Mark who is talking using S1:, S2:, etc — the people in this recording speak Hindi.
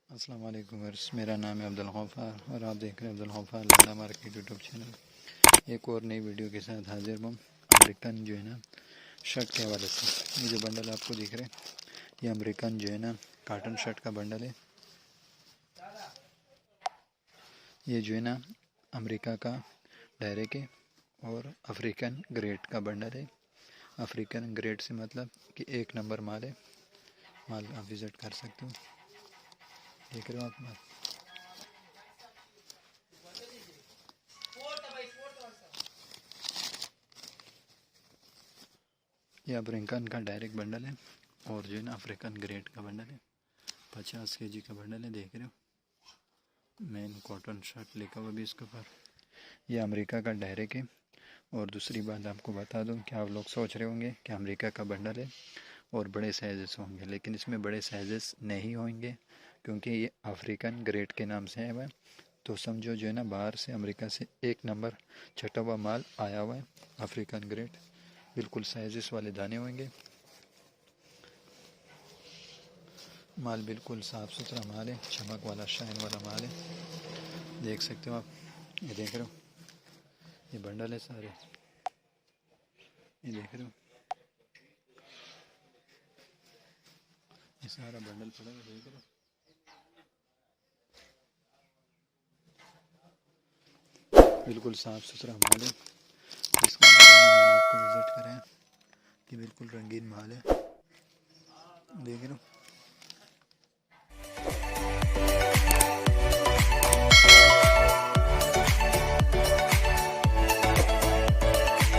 S1: अस्सलाम वालेकुम वर्स, मेरा नाम है अब्दुल गफ़ार और आप देख रहे हैं Abdul Gaffar Landa market YouTube channel. एक और नई वीडियो के साथ हाजिर हम अमेरिकन जो है ना शर्ट के हवाले से। ये जो बंडल आपको दिख रहे हैं ये अमेरिकन जो है ना काटन शर्ट का बंडल है। ये जो है ना अमेरिका का डायरेक्ट है और अफ्रीकन ग्रेड का बंडल है। अफ्रीकन ग्रेड से मतलब कि एक नंबर माल है। माल आप विज़िट कर सकते हो, देख रहे हो आप माल। ये अफ्रीकन का डायरेक्ट बंडल है और जो है ना अफ्रीकन ग्रेड का बंडल है। 50 kg का बंडल है, देख रहे हो। मेन कॉटन शर्ट लिखा हुआ भी इसके ऊपर। ये अमेरिका का डायरेक्ट है। और दूसरी बात आपको बता दूं कि आप लोग सोच रहे होंगे कि अमेरिका का बंडल है और बड़े साइजेस होंगे, लेकिन इसमें बड़े साइजेस नहीं होंगे क्योंकि ये अफ्रीकन ग्रेड के नाम से है वह। तो समझो जो है ना बाहर से अमेरिका से एक नंबर छटा हुआ माल आया हुआ है, अफ्रीकन ग्रेड। बिल्कुल साइजेस वाले दाने होंगे। माल बिल्कुल साफ़ सुथरा माल है, चमक वाला शाइन वाला माल है, देख सकते हो आप। ये देख रहे हो, ये बंडल है सारे, ये देख रहे हो, ये सारा बंडल पड़ा है, देख रहे हो। बिल्कुल साफ़ सुथरा माल है। इसका मैंने आपको विज़िट कराया कि बिल्कुल रंगीन माल है, देख रहे हो।